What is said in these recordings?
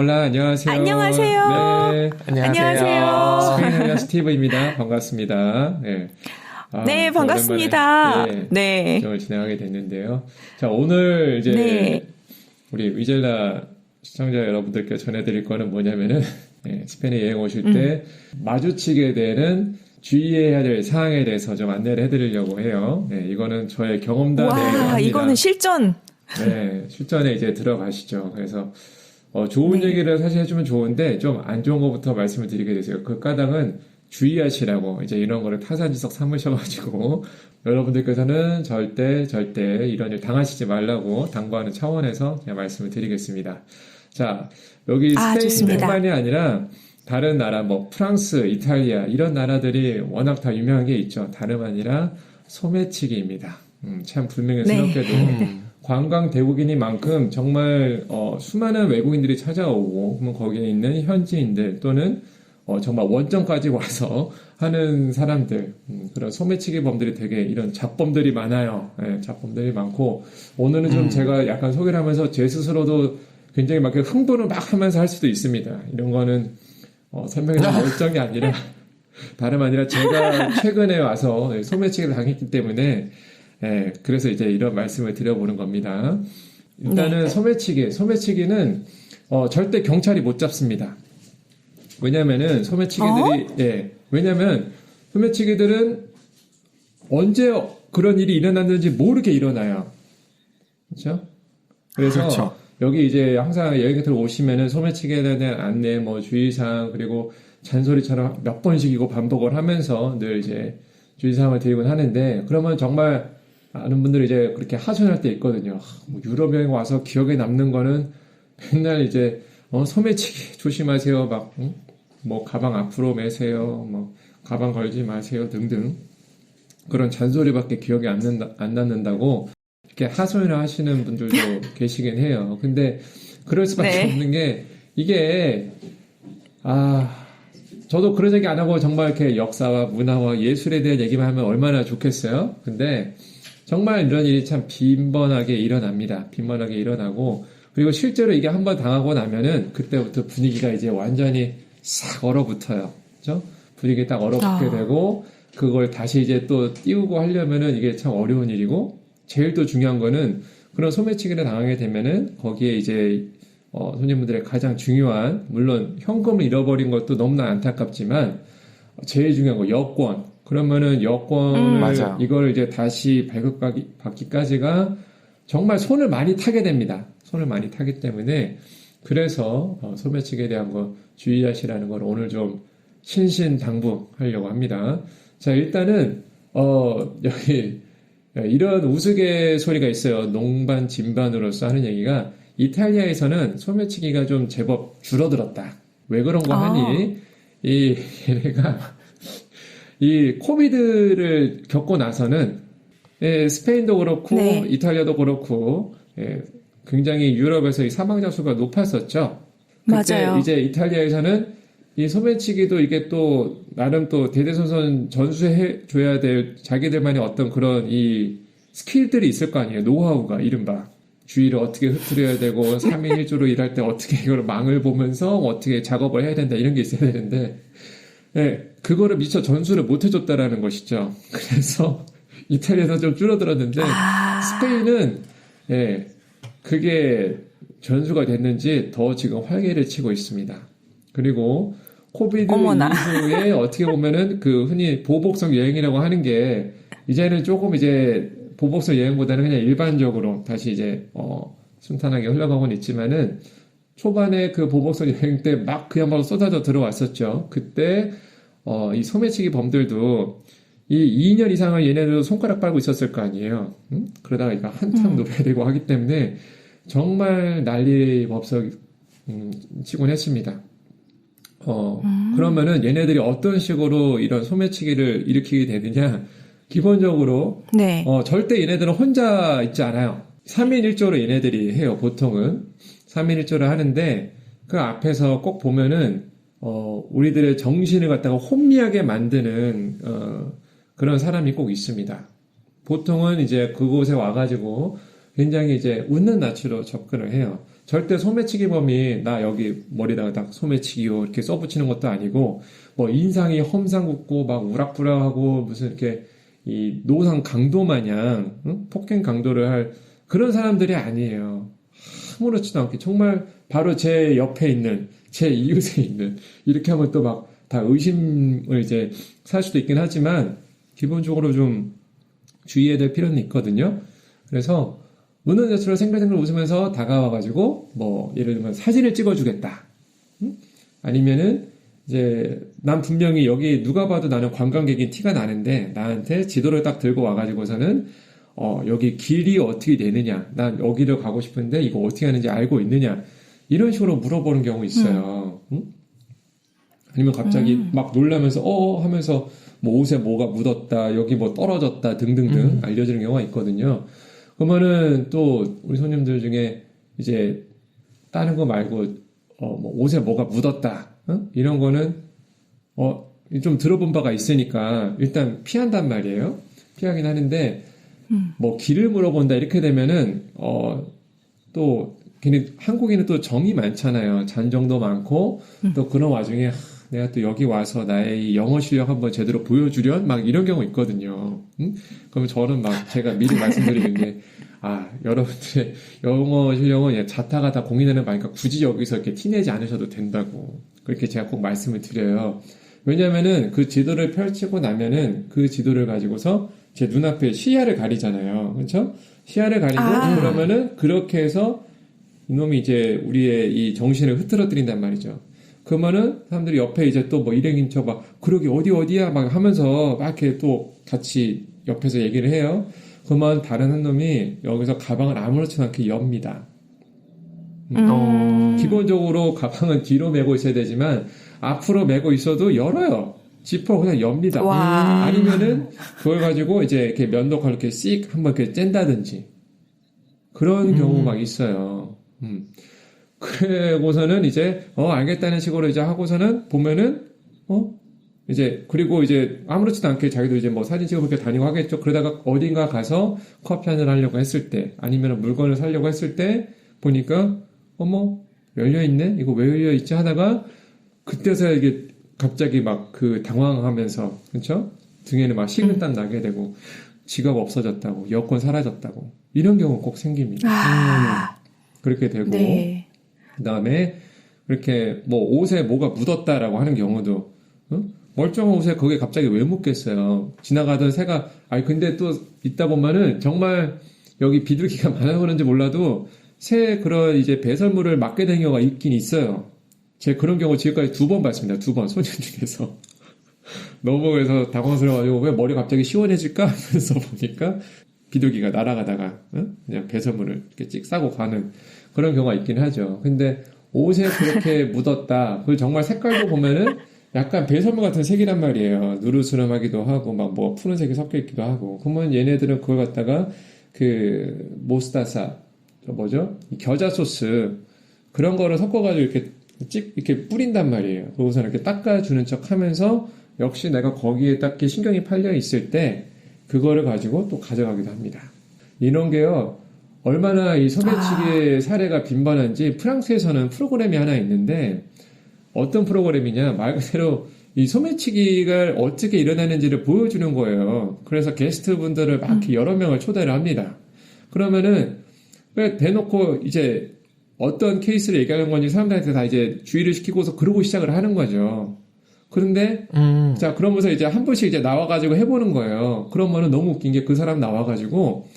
홀라, 안녕하세요. 안녕하세요. 네. 안녕하세요. 스페인어 스티브입니다. 반갑습니다. 네. 네, 반갑습니다. 오랜만에, 네. 방송을 진행하게 됐는데요. 자, 오늘 이제 네. 우리 위젤라 시청자 여러분들께 전해드릴 거는 뭐냐면은 스페인에 여행 오실 때 마주치게 되는 주의해야 될 사항에 대해서 좀 안내를 해드리려고 해요. 네, 이거는 저의 경험담이에요. 와, 이거는 실전. 네, 실전에 이제 들어가시죠. 그래서 좋은 얘기를 사실 해주면 좋은데 좀 안 좋은 것부터 말씀을 드리게 되세요. 그 까닭은 주의하시라고 이제 이런 거를 타산지석 삼으셔가지고 여러분들께서는 절대 이런 일 당하시지 말라고 당부하는 차원에서 그냥 말씀을 드리겠습니다. 자, 여기 스페인뿐만이 아니라 다른 나라 뭐 프랑스, 이탈리아 이런 나라들이 워낙 다 유명한 게 있죠. 다름 아니라 소매치기입니다. 참 불명예스럽게도 관광 대국인인 만큼 정말 수많은 외국인들이 찾아오고 그러면 거기에 있는 현지인들 또는 정말 원정까지 와서 하는 사람들 그런 소매치기 범들이 되게 이런 잡범들이 많아요. 네, 잡범들이 많고 오늘은 좀 제가 약간 소개를 하면서 제 스스로도 굉장히 막 흥분을 막 하면서 할 수도 있습니다. 이런 거는 설명이 좀 어렵던 게 아니라 다름 아니라 제가 최근에 와서 소매치기를 당했기 때문에 그래서 이제 이런 말씀을 드려보는 겁니다. 일단은 소매치기는 절대 경찰이 못 잡습니다. 왜냐면은 왜냐면 소매치기들은 언제 그런 일이 일어났는지 모르게 일어나요. 그렇죠? 그래서 여기 이제 항상 여행객들 오시면은 소매치기에 대한 안내, 뭐 주의사항 그리고 잔소리처럼 몇 번씩이고 반복을 하면서 늘 이제 주의사항을 드리곤 하는데 그러면 정말 아는 분들이 이제 그렇게 하소연할 때 있거든요. 뭐 유럽 여행 와서 기억에 남는 거는 맨날 이제 소매치기 조심하세요. 뭐 가방 앞으로 매세요. 뭐 가방 걸지 마세요. 등등 그런 잔소리밖에 기억이 안 남는다고 이렇게 하소연을 하시는 분들도 계시긴 해요. 근데 그럴 수밖에 없는 게 이게 저도 그런 얘기 안 하고 정말 이렇게 역사와 문화와 예술에 대한 얘기만 하면 얼마나 좋겠어요. 근데 정말 이런 일이 참 빈번하게 일어납니다. 빈번하게 일어나고 그리고 실제로 이게 한번 당하고 나면은 그때부터 분위기가 이제 완전히 싹 얼어붙어요. 그죠? 분위기 딱 얼어붙게 되고 그걸 다시 이제 또 띄우고 하려면은 이게 참 어려운 일이고 제일 또 중요한 거는 그런 소매치기를 당하게 되면은 거기에 이제 손님분들의 가장 중요한 물론 현금을 잃어버린 것도 너무나 안타깝지만 제일 중요한 거 여권. 그러면은 여권을 이걸 이제 다시 발급받기까지가 정말 손을 많이 타게 됩니다. 손을 많이 타기 때문에 그래서 소매치기에 대한 거 주의하시라는 걸 오늘 좀 신신당부하려고 합니다. 자, 일단은 여기 이런 우스갯소리가 있어요. 농반 진반으로서 하는 얘기가 이탈리아에서는 소매치기가 좀 제법 줄어들었다. 왜 그런가 하니 얘네가 이 코비드를 겪고 나서는 스페인도 그렇고 이탈리아도 그렇고 굉장히 유럽에서 이 사망자 수가 높았었죠. 그때 맞아요. 이제 이탈리아에서는 이 소매치기도 이게 또 나름 또 대대손손 전수해 줘야 될 자기들만의 어떤 그런 이 스킬들이 있을 거 아니에요. 노하우가 이른바 주의를 어떻게 흐트려야 되고 3인 1조로 일할 때 어떻게 이걸 망을 보면서 어떻게 작업을 해야 된다 이런 게 있어야 되는데 그거를 미처 전수를 못 해줬다라는 것이죠. 그래서 이탈리아에서 좀 줄어들었는데 스페인은 그게 전수가 됐는지 더 지금 활개를 치고 있습니다. 그리고 코비드 이후에 어떻게 보면은 그 흔히 보복성 여행이라고 하는 게 이제는 조금 이제 보복성 여행보다는 그냥 일반적으로 다시 이제 순탄하게 흘러가고는 있지만은 초반에 그 보복성 여행 때 막 그야말로 쏟아져 들어왔었죠. 그때 이 소매치기 범들도 이 2년 이상을 얘네들도 손가락 빨고 있었을 거 아니에요. 그러다가 이거 한참 노려야 되고 하기 때문에 정말 난리 법석 치곤 했습니다. 그러면은 얘네들이 어떤 식으로 이런 소매치기를 일으키게 되느냐? 기본적으로 절대 얘네들은 혼자 있지 않아요. 3인 1조로 얘네들이 해요. 보통은 3인 1조를 하는데 그 앞에서 꼭 보면은 우리들의 정신을 갖다가 혼미하게 만드는 그런 사람이 꼭 있습니다. 보통은 이제 그곳에 와가지고 굉장히 이제 웃는 낯으로 접근을 해요. 절대 소매치기범이 나 여기 머리다가 딱 소매치기요 이렇게 써붙이는 것도 아니고 뭐 인상이 험상궂고 막 우락부락하고 무슨 이렇게 이 노상 강도 마냥 응? 폭행 강도를 할 그런 사람들이 아니에요. 아무렇지도 않게 정말 바로 제 옆에 있는 제 이웃에 있는 이렇게 하면 또 막 다 의심을 이제 살 수도 있긴 하지만 기본적으로 좀 주의해야 될 필요는 있거든요. 그래서 은은자처럼 생글생글 웃으면서 다가와가지고 뭐 예를 들면 사진을 찍어주겠다. 응? 아니면은 이제 난 분명히 여기 누가 봐도 나는 관광객인 티가 나는데 나한테 지도를 딱 들고 와가지고서는 여기 길이 어떻게 되느냐, 난 여기를 가고 싶은데 이거 어떻게 하는지 알고 있느냐 이런 식으로 물어보는 경우 있어요. 응? 아니면 갑자기 막 놀라면서 하면서 뭐 옷에 뭐가 묻었다, 여기 뭐 떨어졌다 등등등 알려주는 경우가 있거든요. 그러면은 또 우리 손님들 중에 이제 다른 거 말고 뭐 옷에 뭐가 묻었다 이런 거는 좀 들어본 바가 있으니까 일단 피한단 말이에요. 피하긴 하는데 뭐 길을 물어본다 이렇게 되면은 또 한국인은 또 정이 많잖아요. 잔정도 많고 또 그런 와중에 내가 또 여기 와서 나의 이 영어 실력 한번 제대로 보여주련 막 이런 경우 있거든요. 그러면 저는 막 제가 미리 말씀드리는 게 여러분들의 영어 실력은 자타가 다 공인하는 바니까 굳이 여기서 이렇게 티내지 않으셔도 된다고 그렇게 제가 꼭 말씀을 드려요. 왜냐면은 그 지도를 펼치고 나면은 그 지도를 가지고서 제 눈앞에 시야를 가리잖아요. 그렇죠? 시야를 가리고 그러면은 그렇게 해서 이놈이 이제 우리의 이 정신을 흐트러뜨린단 말이죠. 그러면은 사람들이 옆에 이제 또 뭐 일행인 척 막 그러기 어디야 막 하면서 막 이렇게 또 같이 옆에서 얘기를 해요. 그러면 다른 한 놈이 여기서 가방을 아무렇지도 않게 엽니다. 기본적으로 가방은 뒤로 메고 있어야 되지만 앞으로 메고 있어도 열어요. 지퍼 그냥 엽니다. 아니면은 그걸 가지고 이제 이렇게 면도칼로 이렇게 씩 한번 이렇게 짠다든지 그런 경우 막 있어요. 그러고서는 이제 알겠다는 식으로 이제 하고서는 보면은 이제 그리고 이제 아무렇지도 않게 자기도 이제 뭐 사진 찍어 그렇게 다니고 하겠죠. 그러다가 어딘가 가서 커피 한잔 하려고 했을 때 아니면 물건을 사려고 했을 때 보니까 어머 열려 있네. 이거 왜 열려 있지 하다가 그때서야 이게 갑자기 막 그 당황하면서 그렇죠? 등에는 막 식은땀 나게 되고 지갑 없어졌다고 여권 사라졌다고 이런 경우 꼭 생깁니다. 그렇게 되고 네. 그다음에 그렇게 뭐 옷에 뭐가 묻었다라고 하는 경우도 멀쩡한 옷에 거기에 갑자기 왜 묻겠어요? 지나가던 새가 근데 또 있다 보면은 정말 여기 비둘기가 많아서 그런지 몰라도 새 그런 이제 배설물을 맞게 된 경우가 있긴 있어요. 제가 그런 경우 지금까지 2번 봤습니다. 2번 소년 중에서 너무 그래서 당황스러워가지고 왜 머리가 갑자기 시원해질까 하면서 보니까 비둘기가 날아가다가 그냥 배설물을 이렇게 찍 싸고 가는 그런 경우가 있긴 하죠. 근데 옷에 그렇게 묻었다. 그리고 정말 색깔도 보면은 약간 배설물 같은 색이란 말이에요. 누르스름하기도 하고 막 뭐 푸른색이 섞여 있기도 하고. 그러면 얘네들은 그걸 갖다가 그 모스타사 뭐죠? 겨자 소스 그런 거를 섞어가지고 이렇게 뿌린단 말이에요. 그러고서 이렇게 닦아주는 척 하면서 역시 내가 거기에 딱 신경이 팔려 있을 때 그거를 가지고 또 가져가기도 합니다. 이런 게요. 얼마나 이 소매치기의 사례가 빈번한지 프랑스에서는 프로그램이 하나 있는데 어떤 프로그램이냐 말 그대로 이 소매치기가 어떻게 일어나는지를 보여주는 거예요. 그래서 게스트분들을 막 이렇게 여러 명을 초대를 합니다. 그러면은 대놓고 이제 어떤 케이스를 얘기하는 건지 사람들한테 다 이제 주의를 시키고서 그러고 시작을 하는 거죠. 그런데 자 그러면서 이제 한 번씩 이제 나와가지고 해보는 거예요. 그러면은 너무 웃긴 게 그 사람 나와가지고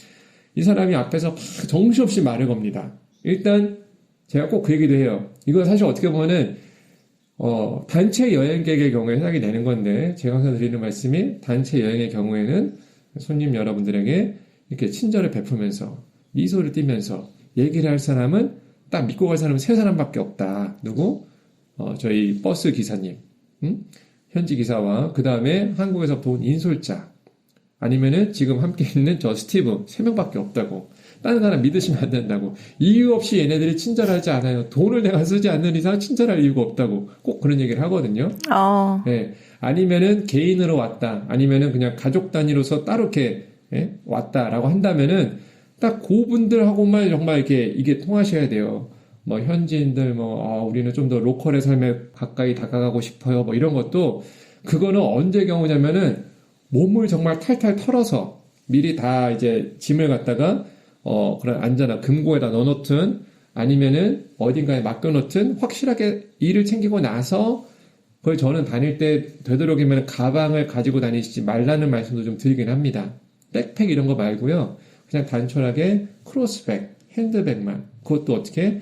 이 사람이 앞에서 막 정신없이 말을 겁니다. 일단 제가 꼭 그 얘기도 해요. 이건 사실 어떻게 보면은 단체 여행객의 경우에 해당이 되는 건데 제가 항상 드리는 말씀이 단체 여행의 경우에는 손님 여러분들에게 이렇게 친절을 베푸면서 미소를 띠면서 얘기를 할 사람은 딱 믿고 갈 사람은 3사람밖에 없다. 누구? 저희 버스 기사님, 현지 기사와 그 다음에 한국에서부터 온 인솔자 아니면은 지금 함께 있는 저 스티브 3명밖에 없다고. 다른 사람 믿으시면 안 된다고. 이유 없이 얘네들이 친절하지 않아요. 돈을 내가 쓰지 않는 이상 친절할 이유가 없다고. 꼭 그런 얘기를 하거든요. 네. 아니면은 개인으로 왔다. 아니면은 그냥 가족 단위로서 따로 이렇게 왔다라고 한다면은 딱 그분들하고만 정말 이렇게 이게 통하셔야 돼요. 뭐 현지인들 우리는 좀 더 로컬의 삶에 가까이 다가가고 싶어요. 뭐 이런 것도 그거는 언제 경우냐면은 몸을 정말 탈탈 털어서 미리 다 이제 짐을 갖다가 그런 안전한 금고에다 넣어놓든 아니면은 어딘가에 맡겨놓든 확실하게 일을 챙기고 나서 그걸 저는 다닐 때 되도록이면 가방을 가지고 다니시지 말라는 말씀도 좀 드리긴 합니다. 백팩 이런 거 말고요. 그냥 단촐하게 크로스백, 핸드백만. 그것도 어떻게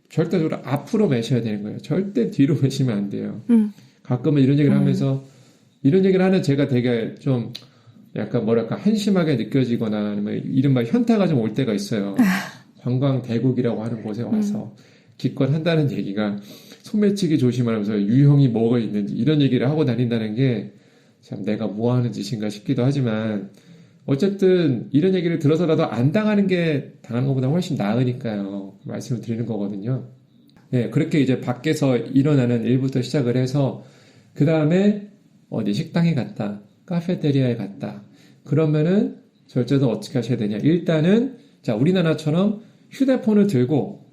절대적으로 앞으로 매셔야 되는 거예요. 절대 뒤로 매시면 안 돼요. 가끔은 이런 얘기를 하면서 이런 얘기를 하는 제가 되게 좀 약간 뭐랄까 한심하게 느껴지거나 아니면 이른바 현타가 좀 올 때가 있어요. 관광 대국이라고 하는 곳에 와서 기껏 한다는 얘기가 소매치기 조심하면서 유형이 뭐가 있는지 이런 얘기를 하고 다닌다는 게 참 내가 뭐 하는 짓인가 싶기도 하지만 어쨌든 이런 얘기를 들어서라도 안 당하는 게 당하는 것보다 훨씬 나으니까요. 말씀을 드리는 거거든요. 네, 그렇게 이제 밖에서 일어나는 일부터 시작을 해서 그 다음에 어디 식당에 갔다, 카페테리아에 갔다. 그러면은 절제도 어떻게 하셔야 되냐? 일단은 자 우리나라처럼 휴대폰을 들고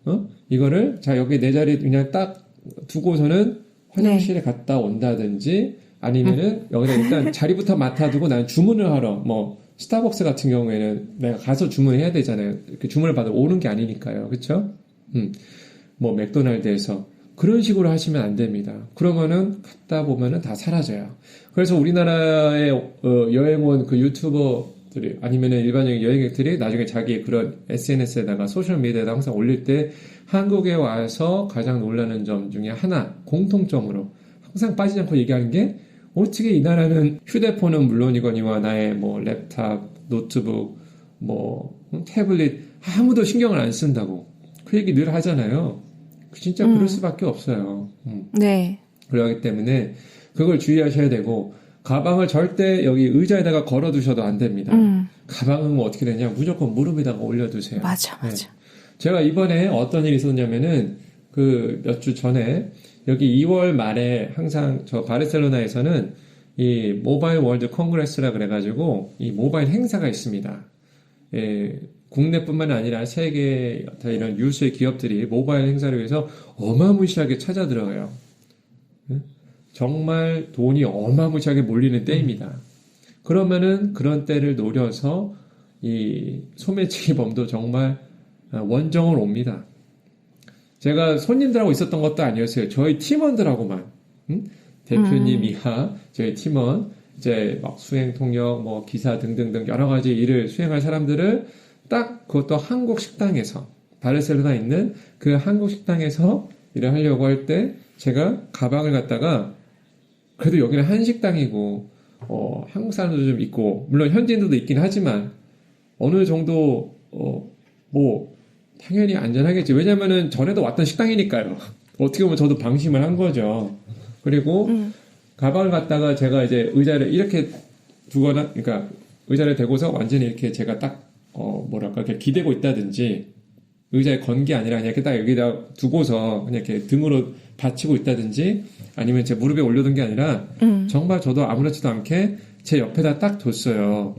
이거를 자 여기 내 자리에 그냥 딱 두고서는 화장실에 갔다 온다든지 아니면은 여기다 일단 자리부터 맡아두고 나는 주문을 하러 뭐 스타벅스 같은 경우에는 내가 가서 주문해야 되잖아요. 이렇게 주문을 받아 오는 게 아니니까요. 그렇죠? 뭐 맥도날드에서 그런 식으로 하시면 안 됩니다. 그러면은 갔다 보면은 다 사라져요. 그래서 우리나라에 여행 온 그 유튜버들이 아니면은 일반적인 여행객들이 나중에 자기 그런 SNS에다가 소셜미디어에다 항상 올릴 때 한국에 와서 가장 놀라는 점 중에 하나 공통점으로 항상 빠지지 않고 얘기하는 게 어떻게 이 나라는 휴대폰은 물론이거니와 나의 뭐 랩탑, 노트북, 뭐 태블릿 아무도 신경을 안 쓴다고 그 얘기 늘 하잖아요. 진짜 그럴 수밖에 없어요. 네. 그러기 때문에 그걸 주의하셔야 되고 가방을 절대 여기 의자에다가 걸어두셔도 안 됩니다. 가방은 뭐 어떻게 되냐 무조건 무릎에다가 올려두세요. 맞아. 네. 제가 이번에 어떤 일이 있었냐면은 그 몇 주 전에 여기 2월 말에 항상 저 바르셀로나에서는 이 모바일 월드 콩그레스라 그래가지고 이 모바일 행사가 있습니다. 예, 국내뿐만 아니라 세계 이런 유수의 기업들이 모바일 행사를 위해서 어마무시하게 찾아 들어가요. 정말 돈이 어마무시하게 몰리는 때입니다. 그러면은 그런 때를 노려서 이 소매치기 범도 정말 원정을 옵니다. 제가 손님들하고 있었던 것도 아니었어요. 저희 팀원들하고만. 대표님 이하 저희 팀원 이제 막 수행 통역 뭐 기사 등등등 여러 가지 일을 수행할 사람들을 딱 그것도 한국 식당에서 바르셀로나 있는 그 한국 식당에서 일을 하려고 할 때 제가 가방을 갖다가 그래도 여기는 한식당이고 한국 사람들도 좀 있고 물론 현지인들도 있긴 하지만 어느 정도 뭐 당연히 안전하겠지. 왜냐면은 전에도 왔던 식당이니까요. 어떻게 보면 저도 방심을 한 거죠. 그리고 가방을 갖다가 제가 이제 의자를 이렇게 두거나 그러니까 의자를 대고서 완전히 이렇게 제가 딱 뭐랄까 이렇게 기대고 있다든지 의자에 건 게 아니라 그냥 이렇게 딱 여기다 두고서 그냥 이렇게 등으로 받치고 있다든지 아니면 제 무릎에 올려둔 게 아니라 정말 저도 아무렇지도 않게 제 옆에다 딱 뒀어요.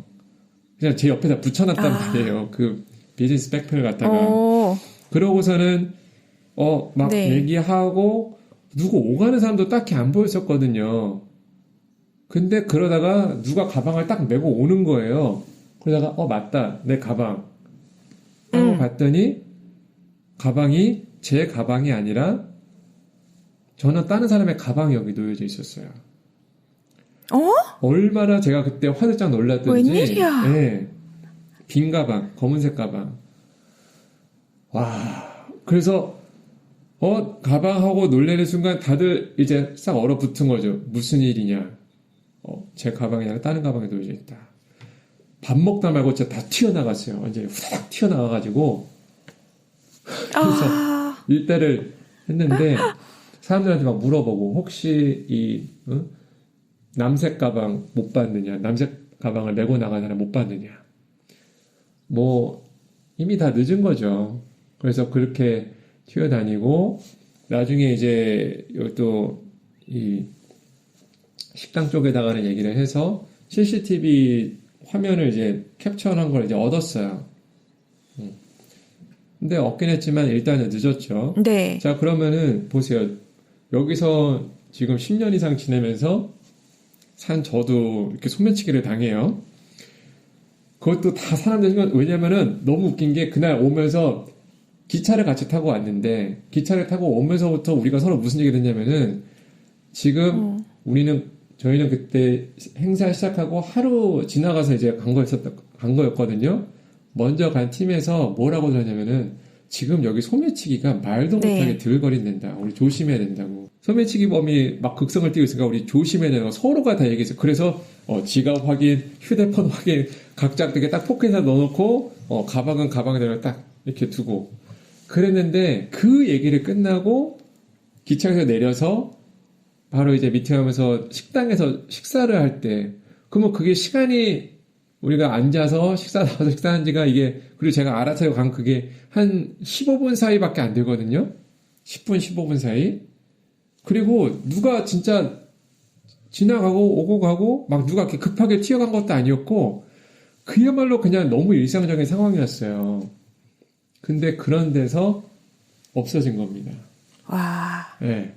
그냥 제 옆에다 붙여놨단 말이에요. 그 비즈니스 백팩을 갖다가. 그러고서는 막 네. 얘기하고 누구 오가는 사람도 딱히 안 보였었거든요. 근데 그러다가 누가 가방을 딱 메고 오는 거예요. 그러다가 맞다 내 가방 하고 봤더니 가방이 제 가방이 아니라 저는 다른 사람의 가방이 여기 놓여져 있었어요. 얼마나 제가 그때 화들짝 놀랐던지. 웬일이야. 네, 빈 가방, 검은색 가방. 와, 그래서 가방하고 놀래는 순간 다들 이제 싹 얼어붙은 거죠. 무슨 일이냐. 제 가방이 아니라 다른 가방에 놓여져 있다. 밥 먹다 말고 진짜 다 튀어나갔어요. 완전히 후다닥 튀어나와가지고. 그래서 일대를 했는데 사람들한테 막 물어보고 혹시 이 남색 가방 못 봤느냐. 남색 가방을 메고 나가는 사람 못 봤느냐. 뭐 이미 다 늦은 거죠. 그래서 그렇게 튀어다니고 나중에 이제 또 이 식당 쪽에다가는 얘기를 해서 CCTV 화면을 이제 캡처한 걸 이제 얻었어요. 근데 없긴 했지만 일단은 늦었죠. 네. 자, 그러면은 보세요. 여기서 지금 10년 이상 지내면서 산 저도 이렇게 소매치기를 당해요. 그것도 다 사람들 왜냐면은 너무 웃긴 게 그날 오면서 기차를 같이 타고 왔는데 기차를 타고 오면서부터 우리가 서로 무슨 얘기를 했냐면은 지금 저희는 그때 행사 시작하고 하루 지나가서 이제 간 거였거든요. 먼저 간 팀에서 뭐라고 들었냐면은 지금 여기 소매치기가 말도 못하게 들거린댄다. 우리 조심해야 된다고. 소매치기범이 막 극성을 띠고 있으니까 우리 조심해야 된다고 서로가 다 얘기했어요. 그래서 지갑 확인, 휴대폰 확인, 각자 되게 딱 포켓에 넣어놓고 가방은 가방대로 딱 이렇게 두고 그랬는데 그 얘기를 끝나고 기차에서 내려서 바로 이제 미팅하면서 식당에서 식사를 할 때 그러면 그게 시간이 우리가 앉아서 식사한 지가 이게 그리고 제가 알아차리고 간 그게 한 15분 사이밖에 안 되거든요. 10분, 15분 사이. 그리고 누가 진짜 지나가고 오고 가고 막 누가 이렇게 급하게 튀어간 것도 아니었고 그야말로 그냥 너무 일상적인 상황이었어요. 근데 그런 데서 없어진 겁니다. 와. 네.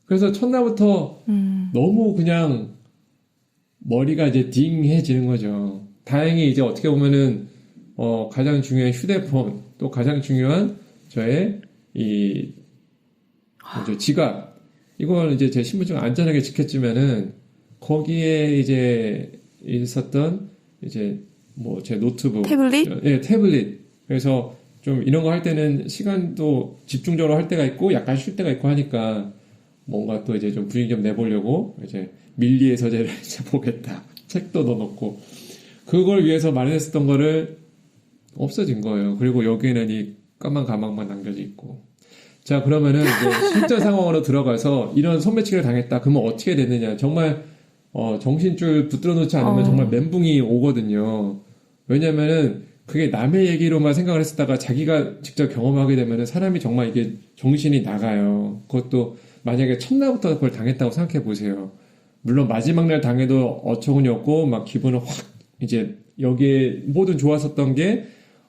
그래서 첫날부터 너무 그냥 머리가 이제 딩해지는 거죠. 다행히 이제 어떻게 보면은 가장 중요한 휴대폰 또 가장 중요한 저의 지갑 이걸 이제 제 신분증 안전하게 지켰지만은 거기에 이제 있었던 이제 뭐 제 노트북 태블릿? 예, 태블릿. 그래서 좀 이런 거 할 때는 시간도 집중적으로 할 때가 있고 약간 쉴 때가 있고 하니까 뭔가 또 이제 좀 분위기 좀 내보려고 이제 밀리의 서재를 이제 보겠다. 책도 넣어놓고 그걸 위해서 마련했었던 거를 없어진 거예요. 그리고 여기에는 이 까만 가방만 남겨져 있고. 자, 그러면은 이제 실전 상황으로 들어가서 이런 소매치기를 당했다. 그러면 어떻게 됐느냐? 정말 정신줄 붙들어 놓지 않으면 정말 멘붕이 오거든요. 왜냐면은 그게 남의 얘기로만 생각을 했었다가 자기가 직접 경험하게 되면은 사람이 정말 이게 정신이 나가요. 그것도 만약에 첫날부터 그걸 당했다고 생각해 보세요. 물론 마지막 날 당해도 어처구니 없고 막 기분은 확 이제 여기에 모든 좋았었던 게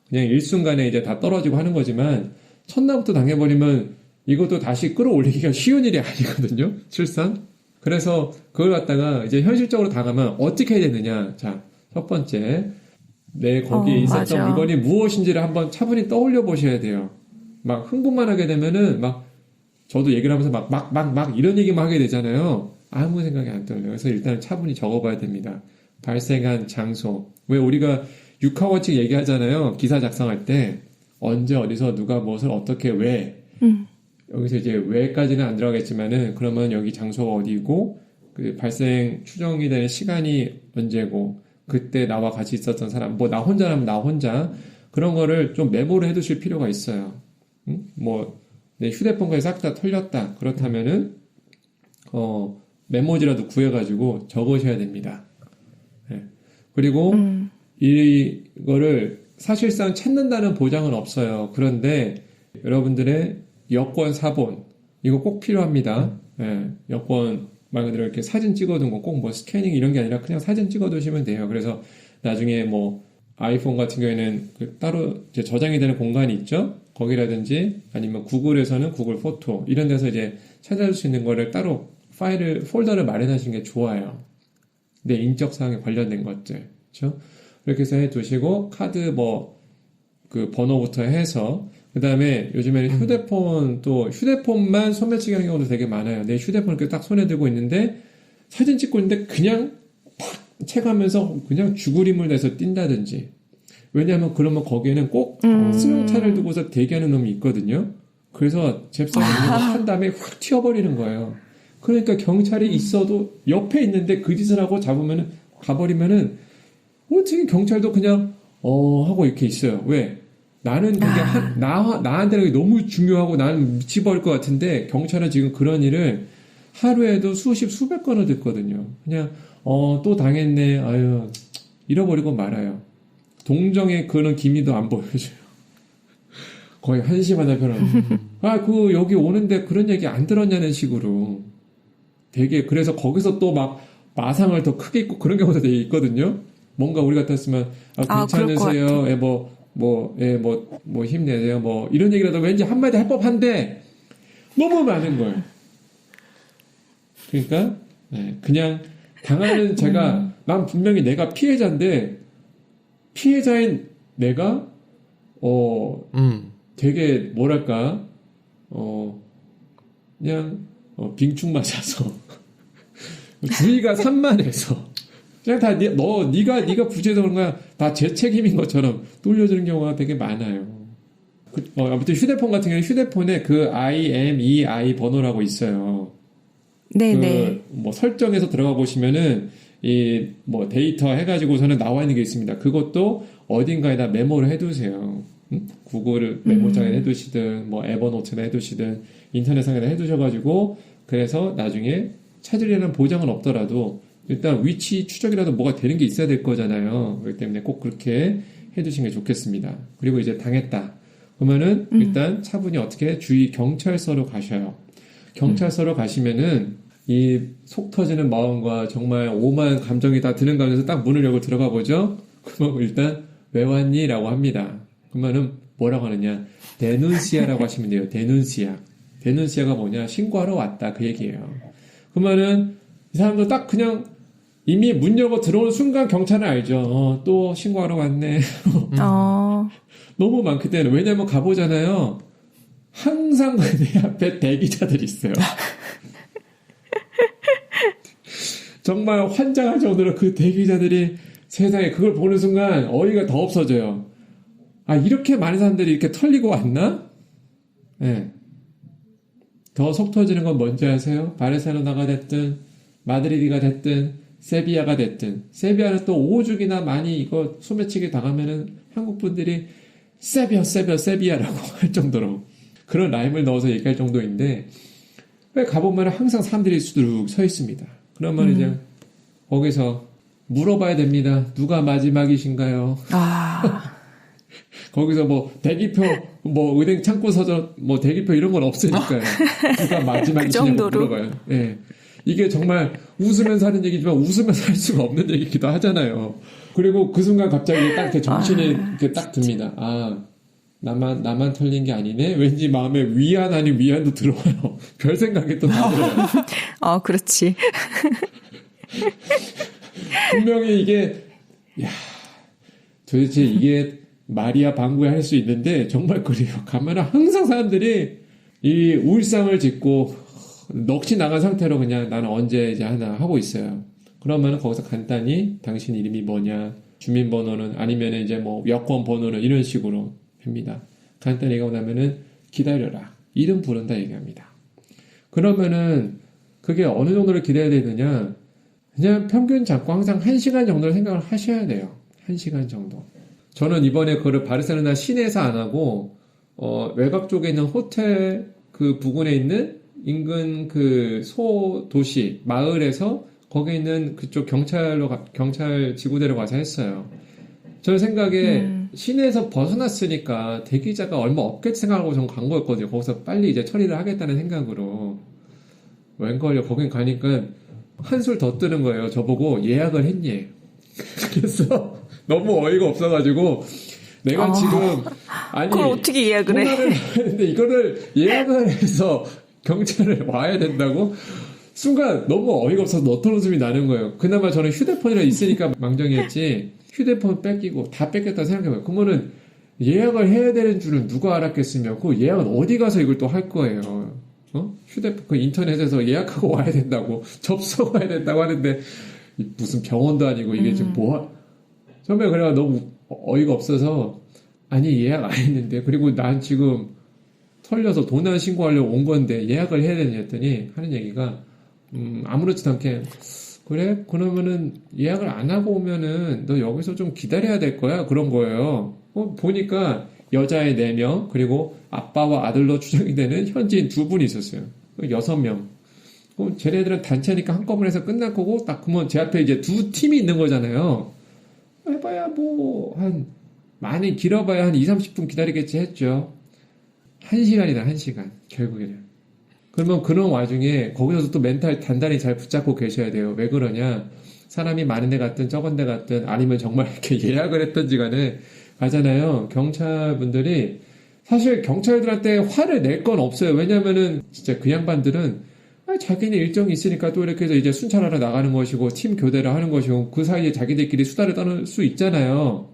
그냥 일순간에 이제 다 떨어지고 하는 거지만 첫날부터 당해버리면 이것도 다시 끌어올리기가 쉬운 일이 아니거든요. 실상. 그래서 그걸 갖다가 이제 현실적으로 당하면 어떻게 해야 되느냐. 자, 첫 번째. 거기에 있었던 맞아. 물건이 무엇인지를 한번 차분히 떠올려 보셔야 돼요. 막 흥분만 하게 되면은 막 저도 얘기를 하면서 막 이런 얘기만 하게 되잖아요. 아무 생각이 안 떠올려요. 그래서 일단 차분히 적어봐야 됩니다. 발생한 장소. 왜 우리가 육하원칙 얘기하잖아요. 기사 작성할 때. 언제 어디서 누가 무엇을 어떻게 왜. 여기서 이제 왜까지는 안 들어가겠지만은 그러면 여기 장소가 어디고 그 발생 추정이 되는 시간이 언제고 그때 나와 같이 있었던 사람 뭐 나 혼자라면 나 혼자 그런 거를 좀 메모를 해두실 필요가 있어요. 뭐 내 휴대폰까지 싹 다 털렸다. 그렇다면은 메모지라도 구해가지고 적으셔야 됩니다. 네. 그리고 이거를 사실상 찾는다는 보장은 없어요. 그런데 여러분들의 여권 사본 이거 꼭 필요합니다. 네. 여권 말 그대로 이렇게 사진 찍어둔 거 꼭 뭐 스캐닝 이런 게 아니라 그냥 사진 찍어두시면 돼요. 그래서 나중에 뭐 아이폰 같은 경우에는 그 따로 이제 저장이 되는 공간이 있죠. 거기라든지 아니면 구글에서는 구글 포토 이런 데서 이제 찾아줄 수 있는 거를 따로 폴더를 마련하시는 게 좋아요. 내 인적 사항에 관련된 것들, 그렇죠? 이렇게 해서 해두시고 카드 그 번호부터 해서 그 다음에 요즘에는 휴대폰만 소매치기 하는 경우도 되게 많아요. 내 휴대폰을 이렇게 딱 손에 들고 있는데 사진 찍고 있는데 그냥 팍 채가면서 그냥 죽으림을 내서 뛴다든지. 왜냐하면 그러면 거기에는 꼭 승용차를 두고서 대기하는 놈이 있거든요. 그래서 잽싸게 한 다음에 확 튀어버리는 거예요. 그러니까 경찰이 있어도 옆에 있는데 그 짓을 하고 가버리면은 어떻게 경찰도 그냥 하고 이렇게 있어요. 왜? 나는 그게 나한테는 너무 중요하고 나는 미치버릴 것 같은데 경찰은 지금 그런 일을 하루에도 수백 건을 듣거든요. 그냥 또 당했네. 아유 잃어버리고 말아요. 동정의 그런 기미도 안 보여줘요. 거의 한심하다 표현. 여기 오는데 그런 얘기 안 들었냐는 식으로 되게 그래서 거기서 또 막 마상을 더 크게 입고 그런 경우도 되게 있거든요. 뭔가 우리 같았으면 괜찮으세요? 뭐 힘내세요. 뭐 이런 얘기라도 왠지 한마디 할 법한데 너무 많은 거예요. 그러니까 그냥 당하는 난 분명히 내가 피해자인데 피해자인 내가 되게 뭐랄까 그냥 빙충 맞아서 주의가 산만해서 그냥 다 네가 부재해서 그런 거야. 다 제 책임인 것처럼 돌려주는 경우가 되게 많아요. 아무튼 휴대폰 같은 경우는 휴대폰에 그 IMEI 번호라고 있어요. 네네. 뭐 설정에서 들어가 보시면은 이 뭐 데이터 해가지고서는 나와 있는 게 있습니다. 그것도 어딘가에다 메모를 해두세요. 구글 메모장에 해두시든 뭐 에버노트에 해두시든 인터넷상에다 해두셔가지고 그래서 나중에 찾으려는 보장은 없더라도 일단 위치 추적이라도 뭐가 되는 게 있어야 될 거잖아요. 그렇기 때문에 꼭 그렇게 해두시는 게 좋겠습니다. 그리고 이제 당했다. 그러면은 일단 차분히 어떻게 경찰서로 가셔요. 경찰서로 가시면은 이 속 터지는 마음과 정말 오만 감정이 다 드는 가운데서 딱 문을 열고 들어가 보죠. 그러면 일단 왜 왔니? 라고 합니다. 그러면은 뭐라고 하느냐? 데눈시아라고 하시면 돼요. 데눈시아. 데눈시아가 뭐냐? 신고하러 왔다. 그 얘기예요. 그러면은 이 사람도 딱 그냥 이미 문 열고 들어오는 순간 경찰은 알죠. 또 신고하러 왔네. 너무 많기 때문에. 왜냐면 가보잖아요. 항상 내 앞에 대기자들이 있어요. 정말 환장할 정도로 그 대기자들이 세상에 그걸 보는 순간 어이가 더 없어져요. 아, 이렇게 많은 사람들이 이렇게 털리고 왔나? 네. 더 속 터지는 건 뭔지 아세요? 바르셀로나가 됐든 마드리드가 됐든 세비야가 됐든 세비야는 또 오죽이나 많이 이거 소매치기 당하면은 한국 분들이 세비야라고 할 정도로 그런 라임을 넣어서 얘기할 정도인데 왜 가보면 항상 사람들이 수두룩 서 있습니다. 그러면 이제 거기서 물어봐야 됩니다. 누가 마지막이신가요? 거기서 뭐 대기표, 뭐 은행 창구 서적, 뭐 대기표 이런 건 없으니까요. 누가 마지막이시냐고 물어봐요. 예. 이게 정말 웃으면서 하는 얘기지만 웃으면서 할 수가 없는 얘기기도 하잖아요. 그리고 그 순간 갑자기 딱 정신이 이렇게 딱 듭니다. 아, 나만 털린 게 아니네? 왠지 마음에 위안 아닌 위안도 들어와요. 별 생각이 또 다 들어요. 그렇지. 분명히 이게, 도대체 이게 말이야 방구야 할 수 있는데, 정말 그래요. 가면은 항상 사람들이 이 울상을 짓고, 넋이 나간 상태로 그냥 나는 언제 이제 하나 하고 있어요. 그러면은 거기서 간단히 당신 이름이 뭐냐, 주민번호는 아니면 이제 뭐 여권 번호는 이런 식으로 합니다. 간단히 얘기하고 나면은 기다려라. 이름 부른다 얘기합니다. 그러면은 그게 어느 정도를 기다려야 되느냐? 그냥 평균 잡고 항상 1시간 정도를 생각을 하셔야 돼요. 1시간 정도. 저는 이번에 그거를 바르셀로나 시내에서 안 하고 외곽 쪽에 있는 호텔 그 부근에 있는 인근 그 소도시 마을에서 거기 있는 그쪽 경찰 지구대로 가서 했어요. 저는 생각에 시내에서 벗어났으니까 대기자가 얼마 없겠지 생각하고 전 간 거였거든요. 거기서 빨리 이제 처리를 하겠다는 생각으로. 웬걸요. 거긴 가니까 한술 더 뜨는 거예요. 저보고 예약을 했니? 그래서 너무 어이가 없어가지고 내가 지금 그걸 어떻게 예약을 해? 했는데 이거를 예약을 해서 경찰을 와야 된다고? 순간 너무 어이가 없어서 너털 웃음이 나는 거예요. 그나마 저는 휴대폰이라 있으니까 망정이었지 휴대폰 뺏기고 다 뺏겼다 생각해봐요. 그러면은 예약을 해야 되는 줄은 누가 알았겠으며 그 예약은 어디 가서 이걸 또 할 거예요. 휴대폰 그 인터넷에서 예약하고 와야 된다고 접속해야 된다고 하는데 무슨 병원도 아니고 이게 지금 처음에 그래가 너무 어이가 없어서 아니 예약 안 했는데 그리고 난 지금 털려서 도난 신고하려고 온 건데 예약을 해야 되냐 했더니 하는 얘기가 아무렇지도 않게 그래? 그러면은 예약을 안 하고 오면은 너 여기서 좀 기다려야 될 거야? 그런 거예요. 보니까 여자애 4명 그리고 아빠와 아들로 추정이 되는 현지인 2분이 있었어요. 6명. 그럼 쟤네들은 단체니까 한꺼번에 해서 끝날 거고 딱 그러면 제 앞에 이제 2팀이 있는 거잖아요. 해봐야 뭐 많이 길어봐야 한 2-30분 기다리겠지 했죠. 1시간이다 1시간 결국에는. 그러면 그런 와중에 거기서도 또 멘탈 단단히 잘 붙잡고 계셔야 돼요. 왜 그러냐? 사람이 많은 데 갔든 적은 데 갔든 아니면 정말 이렇게 예약을 했던지 간에 가잖아요. 경찰분들이 사실 경찰들한테 화를 낼 건 없어요. 왜냐면은 진짜 그 양반들은 자기네 일정이 있으니까 또 이렇게 해서 이제 순찰하러 나가는 것이고 팀 교대를 하는 것이고 그 사이에 자기들끼리 수다를 떠는 수 있잖아요.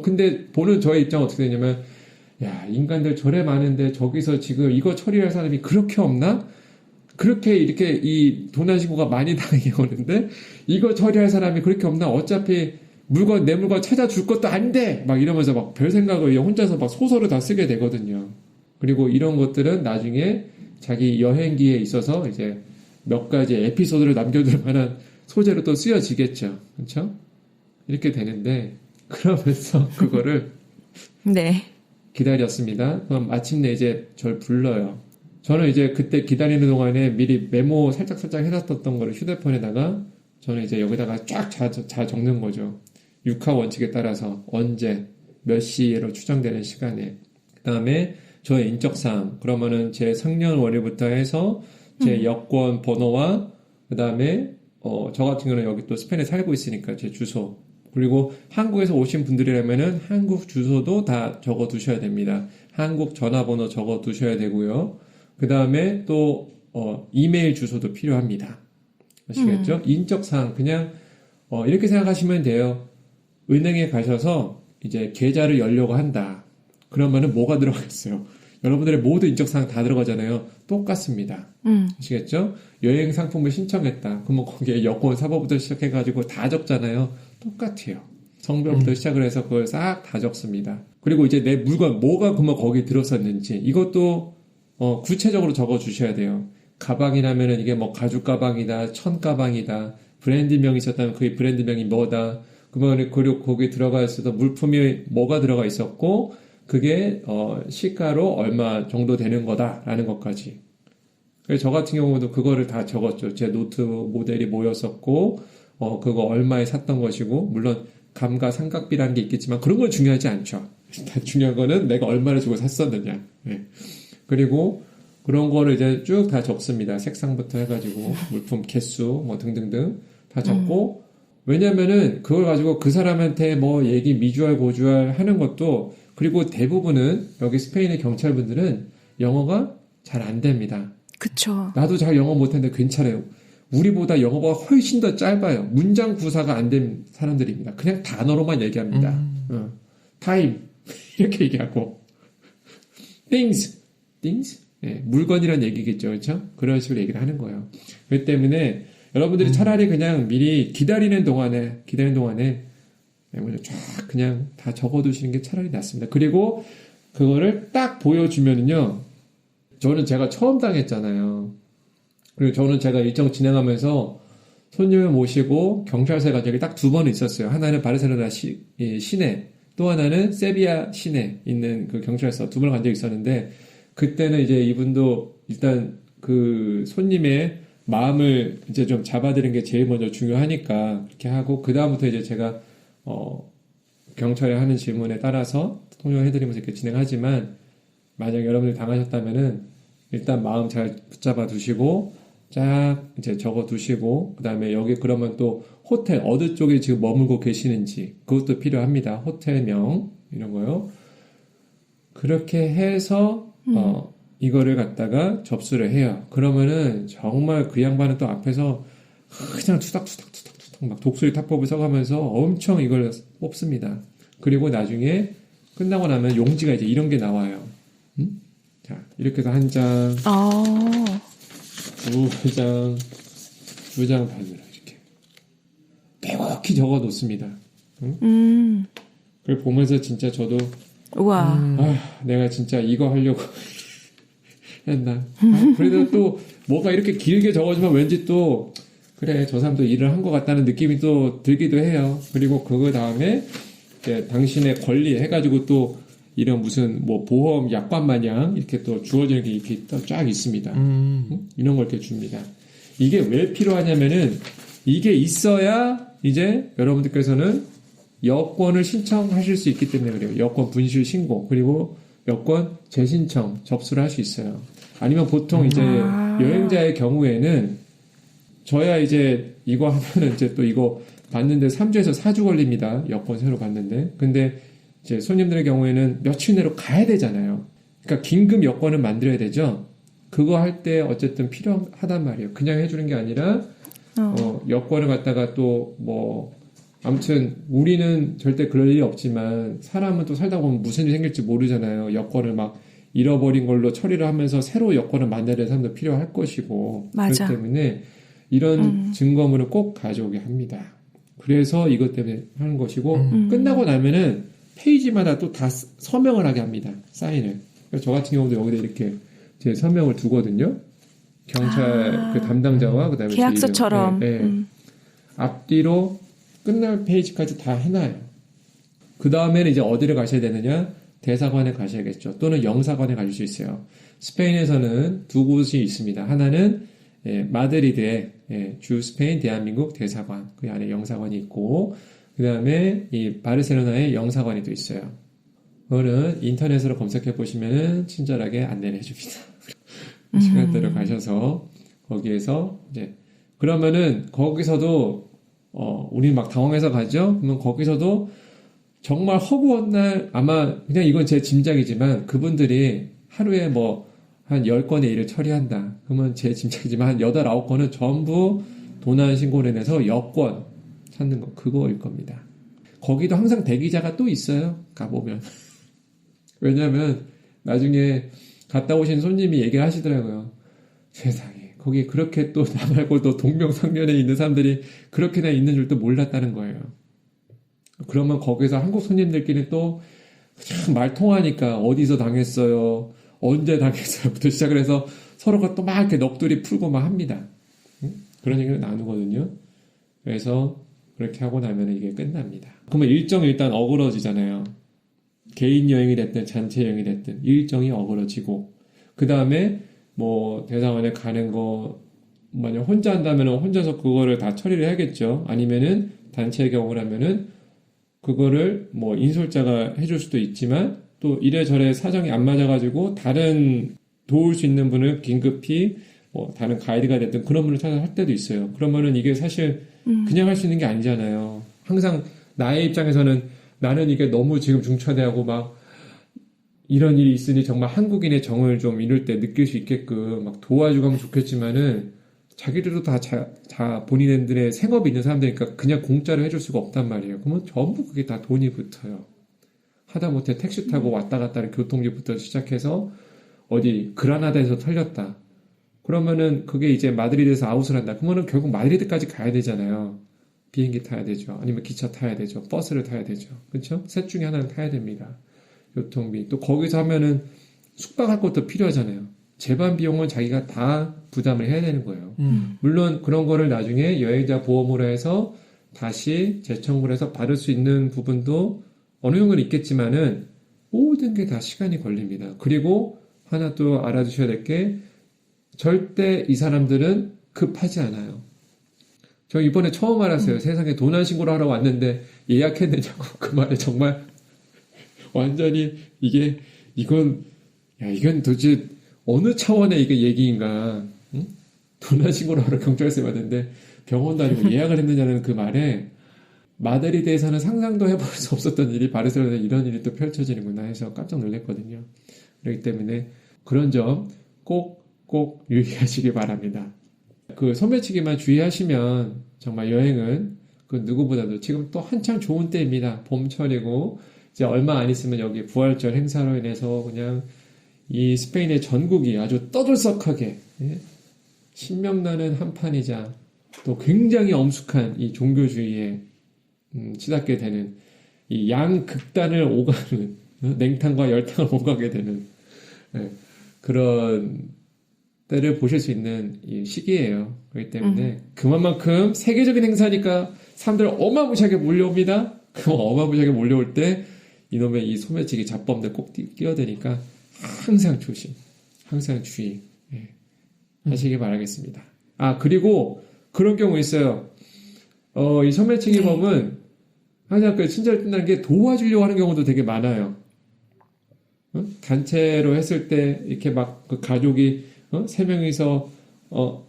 근데 보는 저의 입장은 어떻게 되냐면 야, 인간들 저래 많은데 저기서 지금 이거 처리할 사람이 그렇게 없나? 그렇게 이렇게 이 도난신고가 많이 당해 오는데 이거 처리할 사람이 그렇게 없나? 어차피 내 물건 찾아줄 것도 아닌데! 막 이러면서 막 별 생각을 혼자서 막 소설을 다 쓰게 되거든요. 그리고 이런 것들은 나중에 자기 여행기에 있어서 이제 몇 가지 에피소드를 남겨둘 만한 소재로 또 쓰여지겠죠. 그렇죠? 이렇게 되는데 그러면서 그거를 네. 기다렸습니다. 그럼 마침내 이제 절 불러요. 저는 이제 그때 기다리는 동안에 미리 메모 살짝 해놨던 거를 휴대폰에다가 저는 이제 여기다가 쫙 적는 거죠. 육하 원칙에 따라서 언제 몇 시로 추정되는 시간에 그 다음에 저의 인적사항 그러면은 제 상년 월요부터 해서 제 여권 번호와 그 다음에 저 같은 경우는 여기 또 스페인에 살고 있으니까 제 주소 그리고 한국에서 오신 분들이라면은 한국 주소도 다 적어 두셔야 됩니다. 한국 전화번호 적어 두셔야 되고요. 그 다음에 또 이메일 주소도 필요합니다. 아시겠죠? 인적사항 그냥 이렇게 생각하시면 돼요. 은행에 가셔서 이제 계좌를 열려고 한다. 그러면은 뭐가 들어가겠어요? 여러분들의 모든 인적사항 다 들어가잖아요. 똑같습니다. 아시겠죠? 여행 상품을 신청했다. 그러면 거기에 여권 사본부터 시작해가지고 다 적잖아요. 똑같아요. 성별부터 시작을 해서 그걸 싹 다 적습니다. 그리고 이제 내 물건 뭐가 그러면 거기 들었었는지 이것도 구체적으로 적어 주셔야 돼요. 가방이라면은 이게 뭐 가죽 가방이다, 천 가방이다, 브랜드명이 있었다면 그 브랜드명이 뭐다. 그리고 거기 들어가 있어도 물품이 뭐가 들어가 있었고 그게 시가로 얼마 정도 되는 거다라는 것까지. 그래서 저 같은 경우도 그거를 다 적었죠. 제 노트 모델이 뭐였었고 그거 얼마에 샀던 것이고 물론 감가상각비라는 게 있겠지만 그런 건 중요하지 않죠. 중요한 거는 내가 얼마를 주고 샀었느냐. 네. 그리고 그런 거를 이제 쭉 다 적습니다. 색상부터 해가지고 물품 개수 뭐 등등등 다 적고 왜냐면은 그걸 가지고 그 사람한테 뭐 얘기 미주알 고주알 하는 것도 그리고 대부분은 여기 스페인의 경찰분들은 영어가 잘 안 됩니다. 그쵸. 나도 잘 영어 못하는데 괜찮아요. 우리보다 영어가 훨씬 더 짧아요. 문장 구사가 안 된 사람들입니다. 그냥 단어로만 얘기합니다. time 이렇게 얘기하고 things 예, 물건이란 얘기겠죠. 그렇죠? 그런 식으로 얘기를 하는 거예요. 그렇기 때문에 여러분들이 차라리 그냥 미리 기다리는 동안에 쫙 그냥 다 적어두시는 게 차라리 낫습니다. 그리고 그거를 딱 보여주면은요. 저는 제가 처음 당했잖아요. 그리고 저는 제가 일정 진행하면서 손님을 모시고 경찰서에 간 적이 딱 2번 있었어요. 하나는 바르셀로나 시내, 또 하나는 세비야 시내 있는 그 경찰서 2번 간 적이 있었는데 그때는 이제 이분도 일단 그 손님의 마음을 이제 좀 잡아드리는 게 제일 먼저 중요하니까 그렇게 하고 그 다음부터 이제 제가 경찰에 하는 질문에 따라서 통역해드리면서 이렇게 진행하지만 만약 여러분들이 당하셨다면은 일단 마음 잘 붙잡아 두시고 쫙 이제 적어 두시고 그 다음에 여기 그러면 또 호텔 어느 쪽에 지금 머물고 계시는지 그것도 필요합니다. 호텔명 이런 거요. 그렇게 해서 이거를 갖다가 접수를 해요. 그러면은 정말 그 양반은 또 앞에서 그냥 투닥투닥 막 독수리 타법을 써가면서 엄청 이걸 뽑습니다. 그리고 나중에 끝나고 나면 용지가 이제 이런 게 나와요. 자, 이렇게 해서 한 장, 두 장 반으로 이렇게 빼곡히 적어 놓습니다. 그걸 보면서 진짜 저도 우와. 내가 진짜 이거 하려고 했나. 그래도 또 뭐가 이렇게 길게 적어주면 왠지 또 그래 저 사람도 일을 한 것 같다는 느낌이 또 들기도 해요. 그리고 그거 다음에 이제 당신의 권리 해가지고 또 이런 무슨 뭐 보험 약관 마냥 이렇게 또 주어지는 게 이렇게 또 쫙 있습니다. 이런 걸 이렇게 줍니다. 이게 왜 필요하냐면은 이게 있어야 이제 여러분들께서는 여권을 신청하실 수 있기 때문에 그래요. 여권 분실 신고 그리고 여권 재신청 접수를 할 수 있어요. 아니면 보통 이제 여행자의 경우에는 저야 이제 이거 하면은 이제 또 이거 받는데 3주에서 4주 걸립니다. 여권 새로 받는데. 근데 이제 손님들의 경우에는 며칠 내로 가야 되잖아요. 그러니까 긴급 여권을 만들어야 되죠. 그거 할 때 어쨌든 필요하단 말이에요. 그냥 해주는 게 아니라 여권을 갖다가 또 뭐 아무튼 우리는 절대 그럴 일이 없지만 사람은 또 살다 보면 무슨 일이 생길지 모르잖아요. 여권을 막 잃어버린 걸로 처리를 하면서 새로 여권을 만들어야 되는 사람도 필요할 것이고 맞아. 그렇기 때문에 이런 증거물을 꼭 가져오게 합니다. 그래서 이것 때문에 하는 것이고 끝나고 나면은 페이지마다 또 다 서명을 하게 합니다. 사인을. 그래서 저 같은 경우도 여기다 이렇게 제 서명을 두거든요. 경찰 그 담당자와 그다음에 제 계약서처럼. 이름. 네. 앞뒤로 끝날 페이지까지 다 해놔요. 그 다음에는 이제 어디를 가셔야 되느냐? 대사관에 가셔야겠죠. 또는 영사관에 가실 수 있어요. 스페인에서는 두 곳이 있습니다. 하나는 마드리드의 주 스페인 대한민국 대사관, 그 안에 영사관이 있고, 그 다음에 이 바르셀로나에 영사관이 또 있어요. 그거는 인터넷으로 검색해 보시면은 친절하게 안내를 해줍니다. 시간대로 가셔서 거기에서 이제 그러면은 거기서도 우리 막 당황해서 가죠. 그러면 거기서도 정말 허구한 날 아마 그냥 이건 제 짐작이지만 그분들이 하루에 뭐 한 10건의 일을 처리한다. 그러면 제 짐작이지만 한 8, 9건은 전부 도난 신고를 내서 여권 찾는 거 그거일 겁니다. 거기도 항상 대기자가 또 있어요. 가보면. 왜냐면 나중에 갔다 오신 손님이 얘기를 하시더라고요. 세상에 거기 그렇게 또 나 말고 또 동명상련에 있는 사람들이 그렇게나 있는 줄도 몰랐다는 거예요. 그러면 거기서 한국 손님들끼리 또 말 통하니까 어디서 당했어요, 언제 당했어요부터 시작을 해서 서로가 또 막 이렇게 넋두리 풀고 막 합니다. 그런 얘기를 나누거든요. 그래서 그렇게 하고 나면 이게 끝납니다. 그러면 일정이 일단 어그러지잖아요. 개인 여행이 됐든 단체 여행이 됐든 일정이 어그러지고 그 다음에 뭐 대사관에 가는 거 만약 혼자 한다면 혼자서 그거를 다 처리를 해야겠죠. 아니면은 단체의 경우라면은 그거를 뭐 인솔자가 해줄 수도 있지만 또 이래저래 사정이 안 맞아가지고 다른 도울 수 있는 분을 긴급히 뭐 다른 가이드가 됐든 그런 분을 찾아서 할 때도 있어요. 그러면은 이게 사실 그냥 할 수 있는 게 아니잖아요. 항상 나의 입장에서는 나는 이게 너무 지금 중차대하고 막 이런 일이 있으니 정말 한국인의 정을 좀 이럴 때 느낄 수 있게끔 막 도와주고 하면 좋겠지만은 자기들도 다 본인들의 생업이 있는 사람들이니까 그냥 공짜로 해줄 수가 없단 말이에요. 그러면 전부 그게 다 돈이 붙어요. 하다못해 택시 타고 왔다 갔다 하는 교통비부터 시작해서 어디 그라나다에서 털렸다. 그러면은 그게 이제 마드리드에서 아웃을 한다. 그러면은 결국 마드리드까지 가야 되잖아요. 비행기 타야 되죠. 아니면 기차 타야 되죠. 버스를 타야 되죠. 그렇죠? 셋 중에 하나는 타야 됩니다. 교통비. 또 거기서 하면은 숙박할 것도 필요하잖아요. 재반 비용은 자기가 다 부담을 해야 되는 거예요. 물론 그런 거를 나중에 여행자 보험으로 해서 다시 재청구를 해서 받을 수 있는 부분도 어느 정도는 있겠지만은 모든 게 다 시간이 걸립니다. 그리고 하나 또 알아두셔야 될 게 절대 이 사람들은 급하지 않아요. 저 이번에 처음 알았어요. 세상에 도난 신고를 하러 왔는데 예약했느냐고. 그 말에 정말 완전히 이건 도대체 어느 차원의 이게 얘기인가. 응? 도난 신고를 하러 경찰서에 왔는데 병원도 아니고 예약을 했느냐는 그 말에 마드리드에서는 상상도 해볼 수 없었던 일이 바르셀로나에 이런 일이 또 펼쳐지는구나 해서 깜짝 놀랐거든요. 그렇기 때문에 그런 점 꼭 유의하시기 바랍니다. 그 소매치기만 주의하시면 정말 여행은 그 누구보다도 지금 또 한창 좋은 때입니다. 봄철이고 이제 얼마 안 있으면 여기 부활절 행사로 인해서 그냥 이 스페인의 전국이 아주 떠들썩하게 신명나는 한판이자 또 굉장히 엄숙한 이 종교주의에 치닫게 되는 이 양극단을 오가는 냉탕과 열탕을 오가게 되는 그런 때를 보실 수 있는 이 시기예요. 그렇기 때문에 그만큼 세계적인 행사니까 사람들 어마무시하게 몰려옵니다. 그 어마무시하게 몰려올 때 이놈의 이 소매치기 잡범들 꼭 끼어드니까 항상 조심, 항상 주의 하시기 바라겠습니다. 그리고 그런 경우 있어요. 이 소매치기범은 항상 그 친절을 뜬다는 게 도와주려고 하는 경우도 되게 많아요. 단체로 했을 때 이렇게 막 그 가족이 3명이서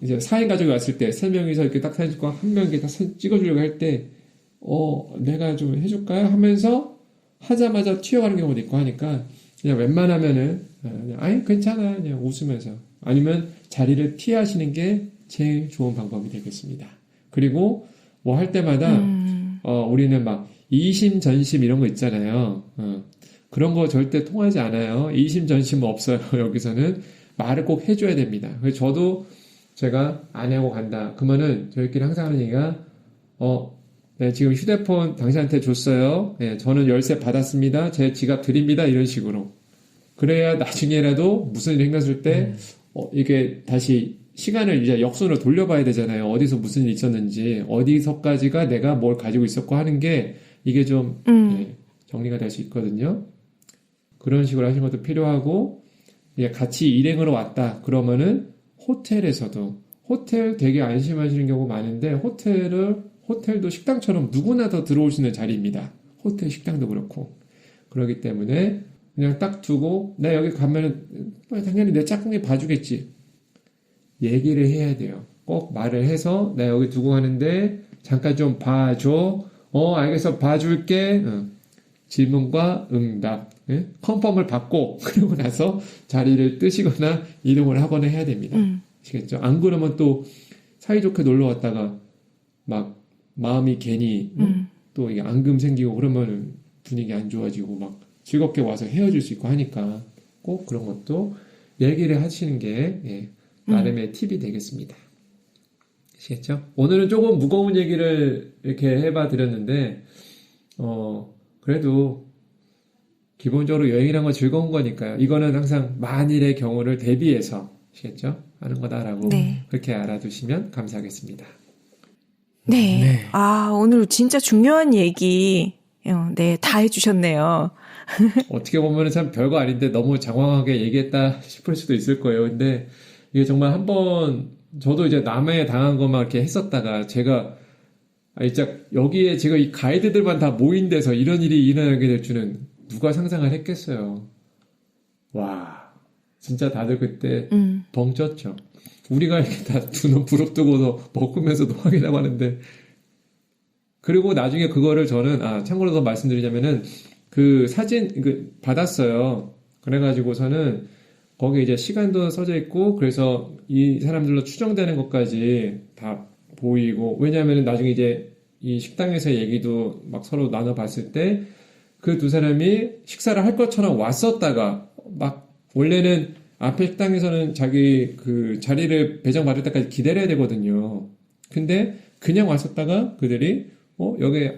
이제 4인 가족이 왔을 때 3명이서 이렇게 딱 사진 찍고 한 명 이렇게 딱 사진 찍어주려고 할 때 내가 좀 해줄까요? 하면서 하자마자 튀어가는 경우도 있고 하니까 그냥 웬만하면은 그냥 아니 괜찮아 그냥 웃으면서 아니면 자리를 피하시는 게 제일 좋은 방법이 되겠습니다. 그리고 뭐 할 때마다 우리는 막 이심전심 이런 거 있잖아요. 그런 거 절대 통하지 않아요. 이심전심 없어요. 여기서는 말을 꼭 해줘야 됩니다. 그래서 저도 제가 아내하고 간다. 그러면은 저희끼리 항상 하는 얘기가 네, 지금 휴대폰 당신한테 줬어요. 네, 저는 열쇠 받았습니다. 제 지갑 드립니다. 이런 식으로. 그래야 나중에라도 무슨 일 생겼을 때 이게 다시 시간을 이제 역순으로 돌려봐야 되잖아요. 어디서 무슨 일이 있었는지, 어디서까지가 내가 뭘 가지고 있었고 하는 게 이게 좀 예, 정리가 될 수 있거든요. 그런 식으로 하시는 것도 필요하고, 예, 같이 일행으로 왔다. 그러면은 호텔에서도, 호텔 되게 안심하시는 경우 많은데, 호텔도 식당처럼 누구나 더 들어올 수 있는 자리입니다. 호텔 식당도 그렇고. 그렇기 때문에 그냥 딱 두고, 나 여기 가면은 당연히 내 짝꿍이 봐주겠지. 얘기를 해야 돼요. 꼭 말을 해서 나 여기 두고 가는데 잠깐 좀 봐줘. 알겠어. 봐줄게. 질문과 응답. 예? 컨펌을 받고 그러고 나서 자리를 뜨시거나 이동을 하거나 해야 됩니다. 아시겠죠? 안 그러면 또 사이좋게 놀러 왔다가 막 마음이 괜히 또 이게 앙금 생기고 그러면 분위기 안 좋아지고 막 즐겁게 와서 헤어질 수 있고 하니까 꼭 그런 것도 얘기를 하시는 게 예, 나름의 팁이 되겠습니다. 아시겠죠? 오늘은 조금 무거운 얘기를 이렇게 해봐 드렸는데, 그래도 기본적으로 여행이란 건 즐거운 거니까요. 이거는 항상 만일의 경우를 대비해서, 아시겠죠? 하는 거다라고 네. 그렇게 알아두시면 감사하겠습니다. 네. 네. 아, 오늘 진짜 중요한 얘기, 네, 다 해주셨네요. 어떻게 보면 참 별거 아닌데 너무 장황하게 얘기했다 싶을 수도 있을 거예요. 근데 이게 정말 한번 저도 이제 남해 당한 것만 이렇게 했었다가 제가 진짜 여기에 제가 이 가이드들만 다 모인 데서 이런 일이 일어나게 될 줄은 누가 상상을 했겠어요. 와, 진짜 다들 그때 벙쪘죠. 우리가 이렇게 다 두 눈 부릅뜨고서 먹으면서도 확인하고 하는데 그리고 나중에 그거를 저는 참고로 더 말씀드리자면은 그 사진 받았어요. 그래가지고서는 거기에 이제 시간도 써져 있고, 그래서 이 사람들로 추정되는 것까지 다 보이고, 왜냐하면 나중에 이제 이 식당에서의 얘기도 막 서로 나눠봤을 때, 그 두 사람이 식사를 할 것처럼 왔었다가, 막, 원래는 앞에 식당에서는 자기 그 자리를 배정받을 때까지 기다려야 되거든요. 근데 그냥 왔었다가 그들이, 여기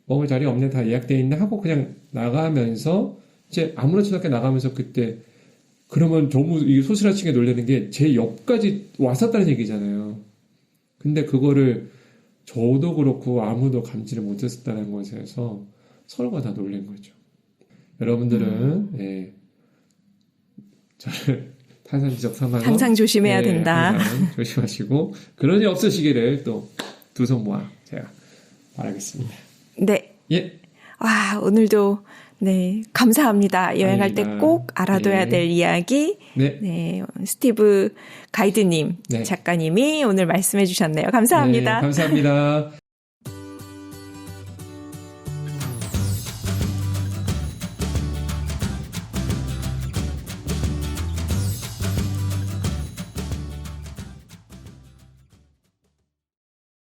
먹을 자리 없네, 다 예약되어 있나 하고 그냥 나가면서, 이제 아무렇지도 않게 나가면서 그때, 그러면 너무 이 소스라치게 놀라는 게 제 옆까지 왔었다는 얘기잖아요. 근데 그거를 저도 그렇고 아무도 감지를 못했었다는 것에서 서로가 다 놀란 거죠. 여러분들은 예, 저를 탄산지적 삼아서 항상 조심해야 된다. 항상 조심하시고 그런 일 없으시기를 또 두 손 모아 제가 바라겠습니다. 네. 예. 와, 오늘도 네, 감사합니다. 여행할 때 아닙니다. 꼭 알아둬야 네. 될 이야기. 네. 네, 스티브 가이드님, 네. 작가님이 오늘 말씀해 주셨네요. 감사합니다. 네, 감사합니다.